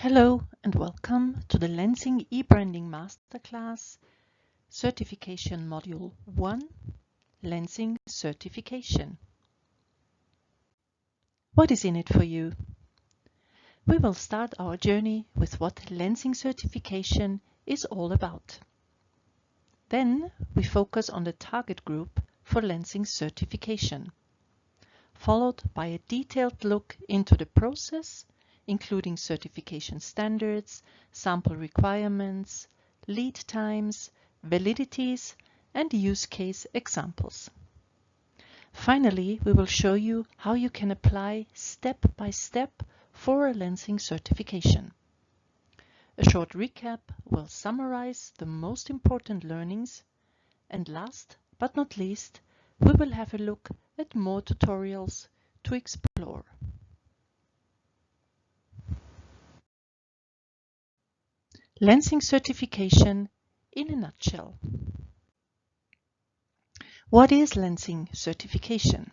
Hello and welcome to the Lenzing eBranding Masterclass Certification Module 1, Lenzing Certification. What is in it for you? We will start our journey with what Lenzing Certification is all about. Then we focus on the target group for Lenzing Certification, followed by a detailed look into the process, including certification standards, sample requirements, lead times, validities, and use case examples. Finally, we will show you how you can apply step by step for a Lenzing certification. A short recap will summarize the most important learnings, and last but not least, we will have a look at more tutorials to explore. Lenzing certification in a nutshell. What is Lenzing certification?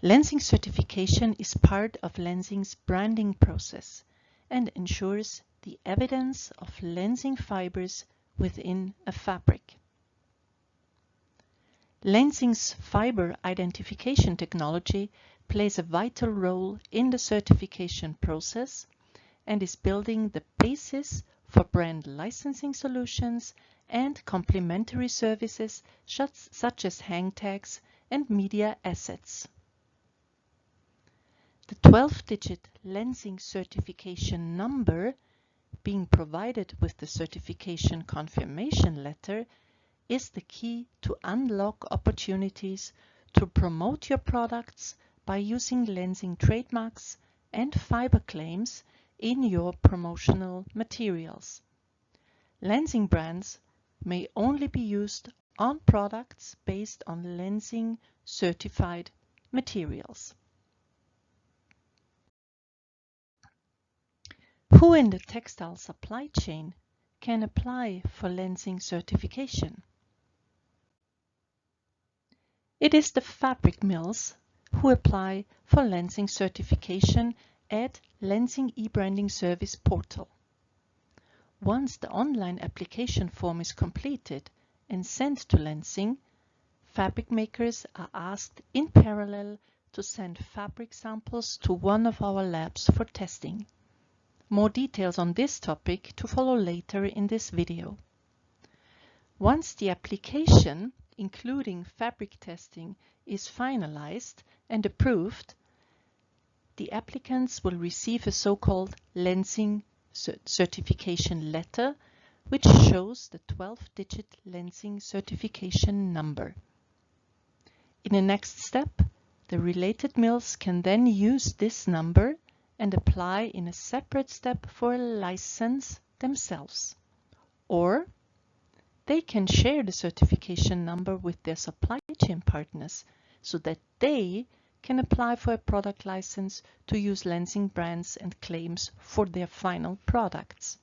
Lenzing certification is part of Lenzing's branding process and ensures the evidence of Lenzing fibers within a fabric. Lenzing's fiber identification technology plays a vital role in the certification process and is building the basis for brand licensing solutions and complementary services such as hang tags and media assets. The 12-digit Lenzing certification number being provided with the certification confirmation letter is the key to unlock opportunities to promote your products by using Lenzing trademarks and fiber claims in your promotional materials. Lenzing brands may only be used on products based on Lenzing certified materials. Who in the textile supply chain can apply for Lenzing certification? It is the fabric mills who apply for Lenzing certification at Lenzing eBranding Service portal. Once the online application form is completed and sent to Lenzing, fabric makers are asked in parallel to send fabric samples to one of our labs for testing. More details on this topic to follow later in this video. Once the application, including fabric testing, is finalized and approved, the applicants will receive a so-called Lenzing certification letter, which shows the 12-digit Lenzing certification number. In the next step, the related mills can then use this number and apply in a separate step for a license themselves. Or they can share the certification number with their supply chain partners so that they can apply for a product license to use Lenzing brands and claims for their final products.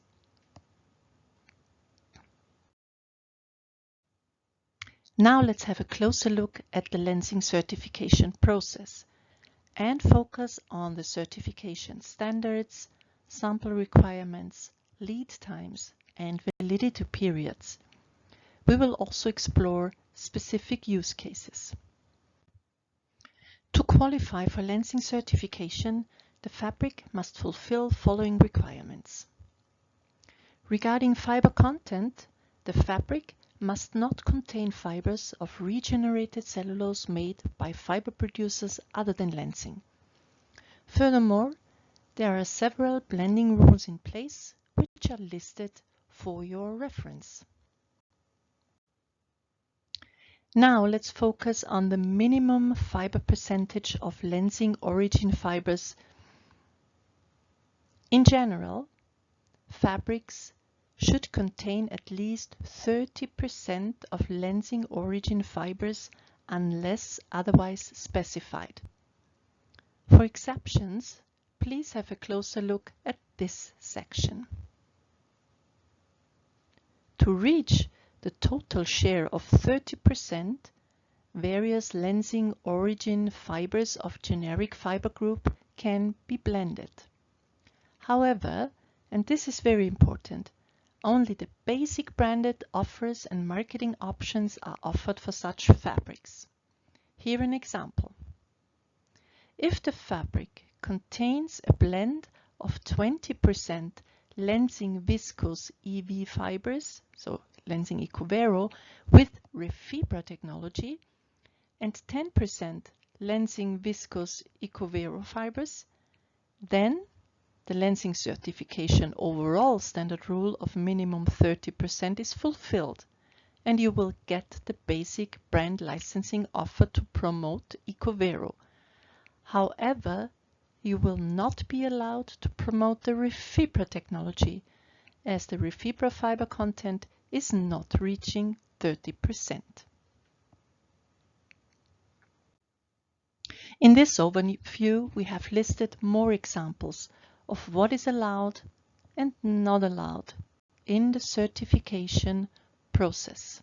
Now let's have a closer look at the Lenzing certification process and focus on the certification standards, sample requirements, lead times, and validity periods. We will also explore specific use cases. To qualify for Lenzing certification, the fabric must fulfill following requirements. Regarding fiber content, the fabric must not contain fibers of regenerated cellulose made by fiber producers other than Lenzing. Furthermore, there are several blending rules in place which are listed for your reference. Now let's focus on the minimum fiber percentage of Lenzing origin fibers. In general, fabrics should contain at least 30% of Lenzing origin fibers unless otherwise specified. For exceptions, please have a closer look at this section. To reach the total share of 30%, various Lenzing origin fibers of generic fiber group can be blended. However, and this is very important, only the basic branded offers and marketing options are offered for such fabrics. Here an example. If the fabric contains a blend of 20% Lenzing viscose EV fibers, so Lenzing EcoVero, with Refibra technology, and 10% Lenzing viscose EcoVero fibers, then the Lenzing certification overall standard rule of minimum 30% is fulfilled, and you will get the basic brand licensing offer to promote EcoVero. However, you will not be allowed to promote the Refibra technology, as the Refibra fiber content is not reaching 30%. In this overview, we have listed more examples of what is allowed and not allowed in the certification process.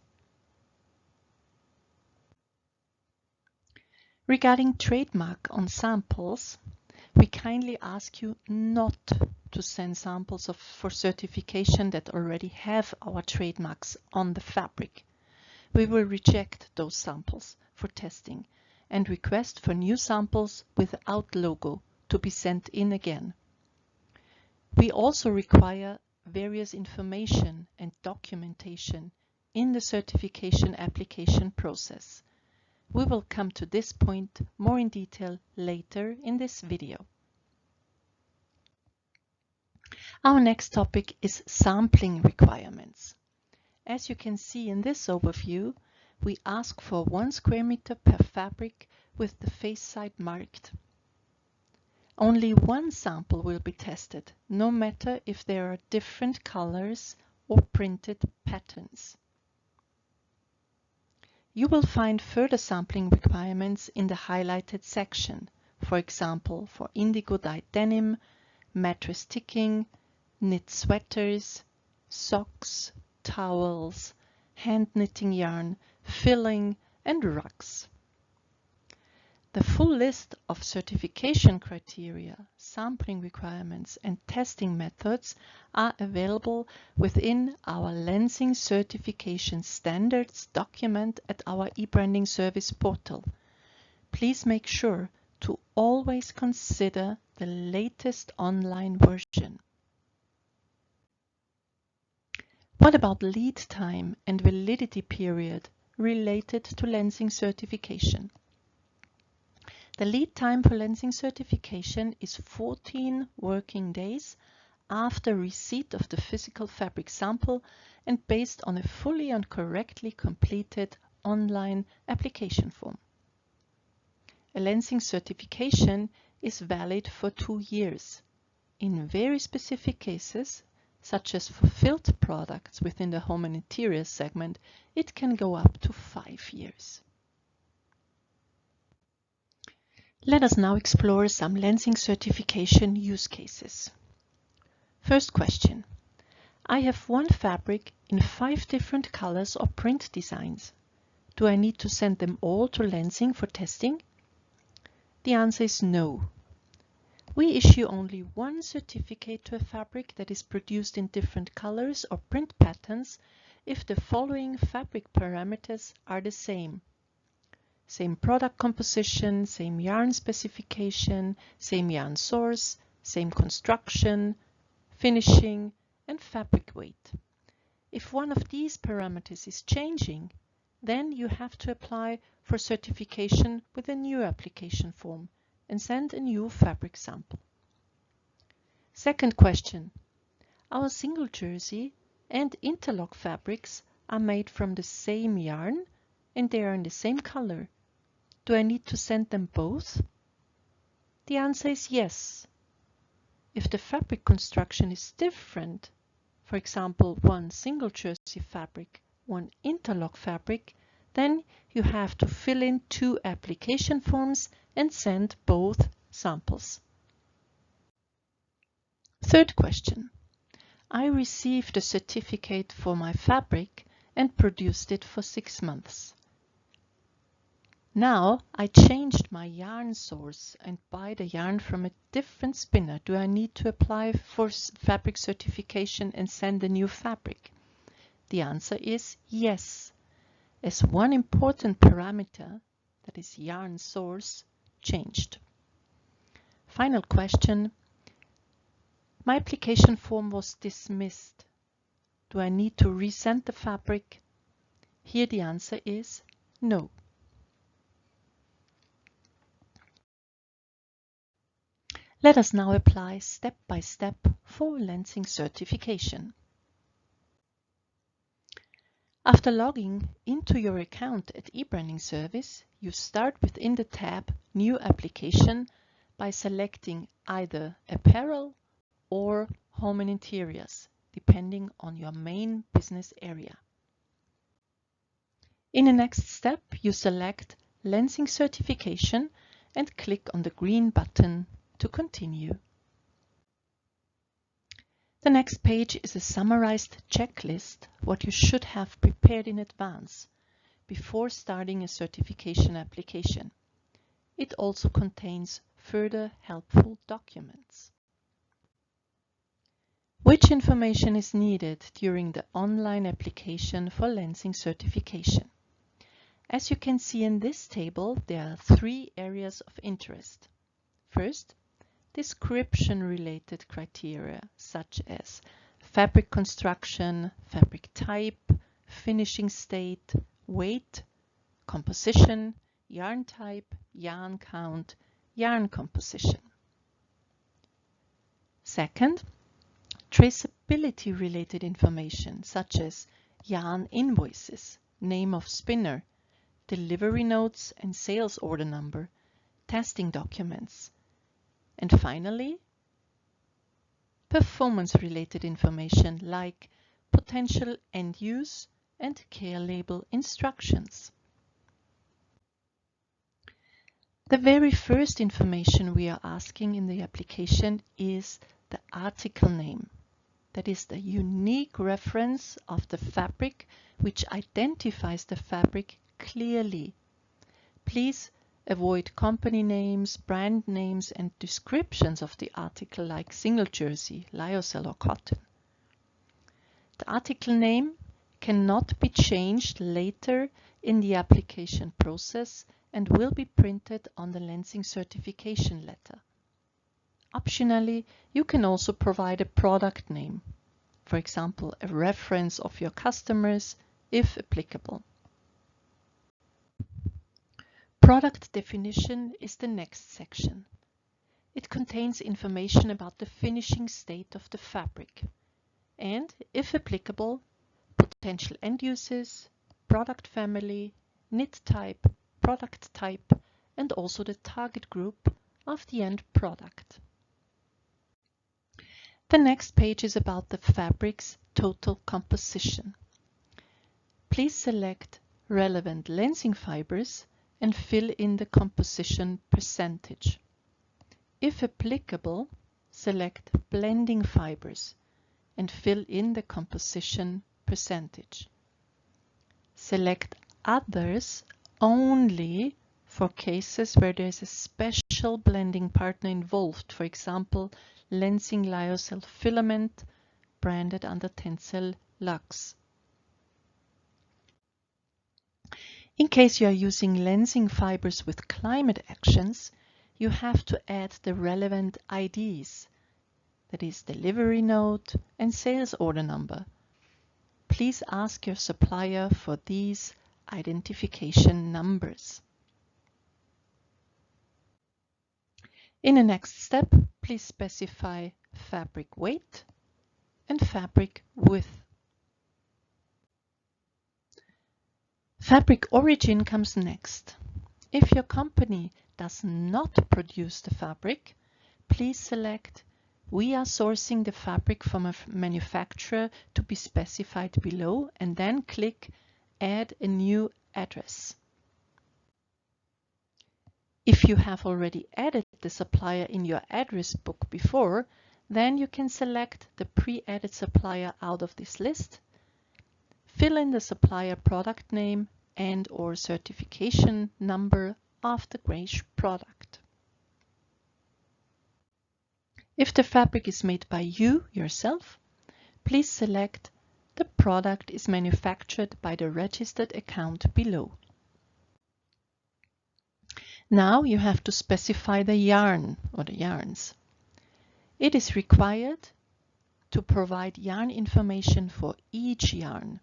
Regarding trademark on samples, we kindly ask you not to send samples for certification that already have our trademarks on the fabric. We will reject those samples for testing and request for new samples without logo to be sent in again. We also require various information and documentation in the certification application process. We will come to this point more in detail later in this video. Our next topic is sampling requirements. As you can see in this overview, we ask for 1 square meter per fabric with the face side marked. Only one sample will be tested, no matter if there are different colors or printed patterns. You will find further sampling requirements in the highlighted section, for example, for indigo dyed denim, mattress ticking, knit sweaters, socks, towels, hand knitting yarn, filling, and rugs. The full list of certification criteria, sampling requirements, and testing methods are available within our Lenzing Certification Standards document at our e-branding service portal. Please make sure to always consider the latest online version. What about lead time and validity period related to Lenzing certification? The lead time for Lenzing certification is 14 working days after receipt of the physical fabric sample and based on a fully and correctly completed online application form. A Lenzing certification is valid for 2 years. In very specific cases, such as for filled products within the home and interior segment, it can go up to 5 years. Let us now explore some Lenzing certification use cases. First question. I have one fabric in 5 different colors or print designs. Do I need to send them all to Lenzing for testing? The answer is no. We issue only one certificate to a fabric that is produced in different colors or print patterns if the following fabric parameters are the same. Same product composition, same yarn specification, same yarn source, same construction, finishing, and fabric weight. If one of these parameters is changing, then you have to apply for certification with a new application form and send a new fabric sample. Second question. Our single jersey and interlock fabrics are made from the same yarn and they are in the same color. Do I need to send them both? The answer is yes. If the fabric construction is different, for example, one single jersey fabric, one interlock fabric, then you have to fill in 2 application forms and send both samples. Third question. I received a certificate for my fabric and produced it for 6 months. Now I changed my yarn source and buy the yarn from a different spinner. Do I need to apply for fabric certification and send a new fabric? The answer is yes, as one important parameter, that is yarn source, changed. Final question. My application form was dismissed. Do I need to resend the fabric? Here the answer is no. Let us now apply step by step for Lenzing certification. After logging into your account at eBranding Service, you start within the tab New Application by selecting either Apparel or Home and Interiors, depending on your main business area. In the next step, you select Lenzing Certification and click on the green button to continue. The next page is a summarized checklist, what you should have prepared in advance before starting a certification application. It also contains further helpful documents. Which information is needed during the online application for Lenzing certification? As you can see in this table, there are 3 areas of interest. First, description-related criteria such as fabric construction, fabric type, finishing state, weight, composition, yarn type, yarn count, yarn composition. Second, traceability-related information such as yarn invoices, name of spinner, delivery notes and sales order number, testing documents. And finally, performance-related information like potential end use and care label instructions. The very first information we are asking in the application is the article name. That is the unique reference of the fabric which identifies the fabric clearly. Please avoid company names, brand names and descriptions of the article like single jersey, lyocell or cotton. The article name cannot be changed later in the application process and will be printed on the Lenzing certification letter. Optionally, you can also provide a product name, for example, a reference of your customers if applicable. Product definition is the next section. It contains information about the finishing state of the fabric and, if applicable, potential end uses, product family, knit type, product type, and also the target group of the end product. The next page is about the fabric's total composition. Please select relevant Lenzing fibers and fill in the composition percentage. If applicable, select blending fibers and fill in the composition percentage. Select others only for cases where there is a special blending partner involved, for example, Lenzing lyocell filament branded under Tencel Lux. In case you are using Lenzing fibers with climate actions, you have to add the relevant IDs, that is delivery note and sales order number. Please ask your supplier for these identification numbers. In the next step, please specify fabric weight and fabric width. Fabric origin comes next. If your company does not produce the fabric, please select "We are sourcing the fabric from a manufacturer to be specified below" and then click Add a new address. If you have already added the supplier in your address book before, then you can select the pre-added supplier out of this list, fill in the supplier product name and/or certification number of the gray product. If the fabric is made by you yourself, please select the product is manufactured by the registered account below. Now you have to specify the yarn or the yarns. It is required to provide yarn information for each yarn.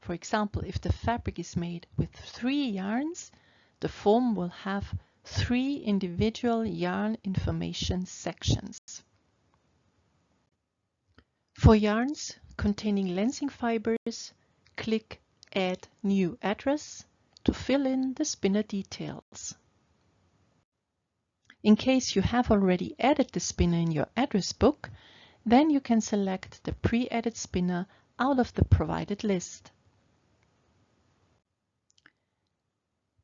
For example, if the fabric is made with 3 yarns, the form will have 3 individual yarn information sections. For yarns containing Lenzing fibers, click Add New Address to fill in the spinner details. In case you have already added the spinner in your address book, then you can select the pre-added spinner out of the provided list.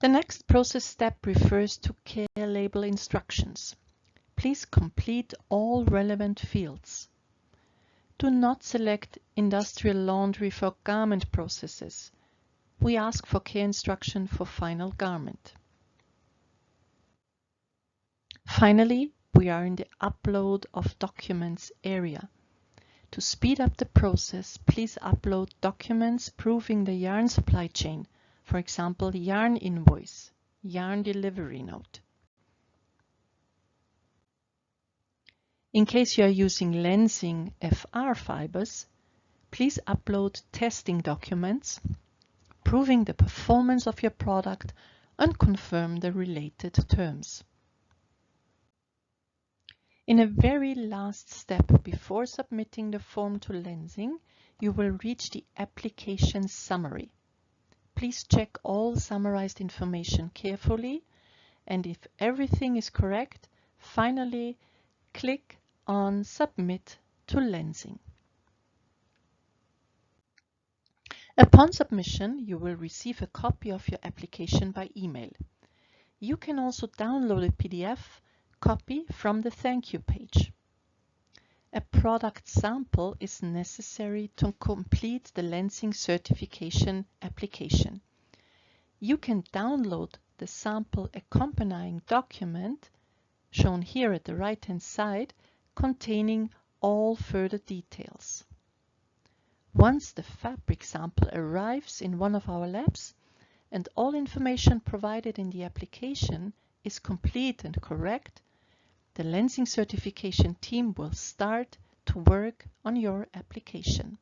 The next process step refers to care label instructions. Please complete all relevant fields. Do not select industrial laundry for garment processes. We ask for care instruction for final garment. Finally, we are in the Upload of Documents area. To speed up the process, please upload documents proving the yarn supply chain, for example, yarn invoice, yarn delivery note. In case you are using Lenzing FR fibers, please upload testing documents proving the performance of your product and confirm the related terms. In a very last step before submitting the form to Lenzing, you will reach the application summary. Please check all summarized information carefully, and if everything is correct, finally click on Submit to Lenzing. Upon submission, you will receive a copy of your application by email. You can also download a PDF copy from the thank you page. A product sample is necessary to complete the Lenzing certification application. You can download the sample accompanying document, shown here at the right-hand side, containing all further details. Once the fabric sample arrives in one of our labs and all information provided in the application is complete and correct, the Lenzing certification team will start to work on your application.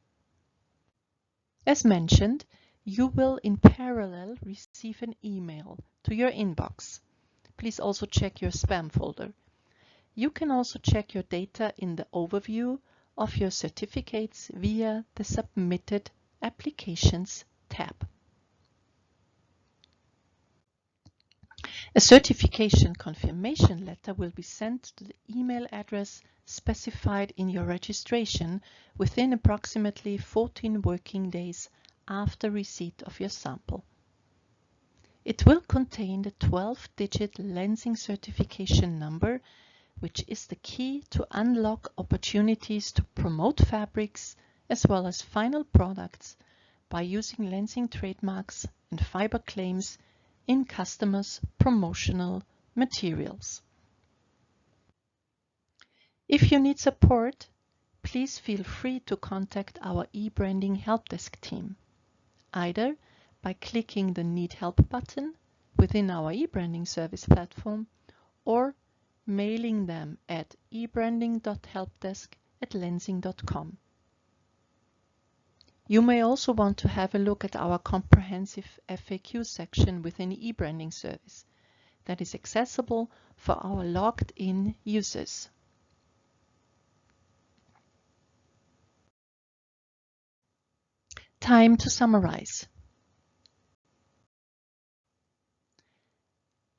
As mentioned, you will in parallel receive an email to your inbox. Please also check your spam folder. You can also check your data in the overview of your certificates via the Submitted Applications tab. A certification confirmation letter will be sent to the email address specified in your registration within approximately 14 working days after receipt of your sample. It will contain the 12-digit Lenzing certification number, which is the key to unlock opportunities to promote fabrics as well as final products by using Lenzing trademarks and fiber claims in customers' promotional materials. If you need support, please feel free to contact our e-branding help desk team, either by clicking the Need Help button within our e-branding service platform or mailing them at ebranding.helpdesk@lenzing.com. You may also want to have a look at our comprehensive FAQ section within the e-branding service that is accessible for our logged-in users. Time to summarize.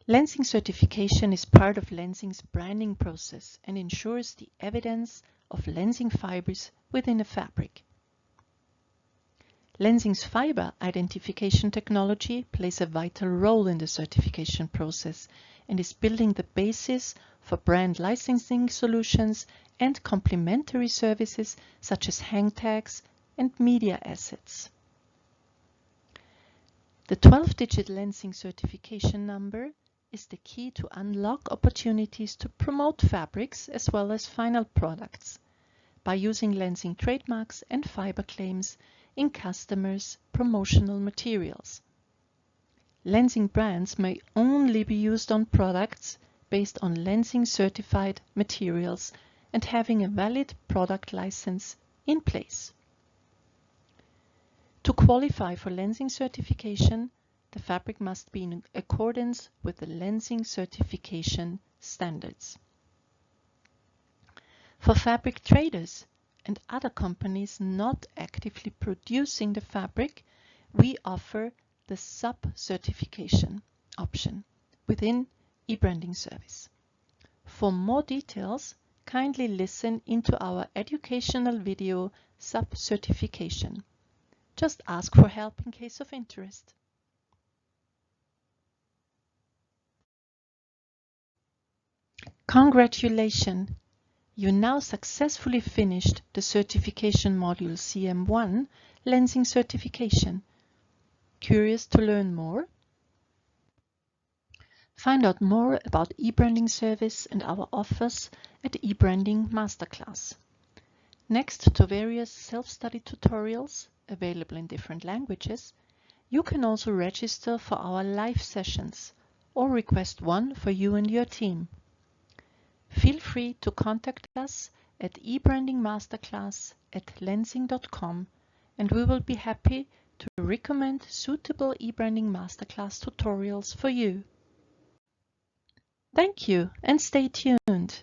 Lenzing certification is part of Lenzing's branding process and ensures the evidence of Lenzing fibers within a fabric. Lenzing's fiber identification technology plays a vital role in the certification process and is building the basis for brand licensing solutions and complementary services such as hang tags and media assets. The 12-digit Lenzing certification number is the key to unlock opportunities to promote fabrics as well as final products by using Lenzing trademarks and fiber claims in customers' promotional materials. Lenzing brands may only be used on products based on Lenzing certified materials and having a valid product license in place. To qualify for Lenzing certification, the fabric must be in accordance with the Lenzing certification standards. For fabric traders and other companies not actively producing the fabric, we offer the sub-certification option within eBranding service. For more details, kindly listen into our educational video Sub-certification. Just ask for help in case of interest. Congratulations! You now successfully finished the certification module CM1, Lenzing Certification. Curious to learn more? Find out more about eBranding service and our offers at eBranding Masterclass. Next to various self-study tutorials available in different languages, you can also register for our live sessions or request one for you and your team. Feel free to contact us at ebrandingmasterclass@lenzing.com and we will be happy to recommend suitable eBranding Masterclass tutorials for you. Thank you and stay tuned.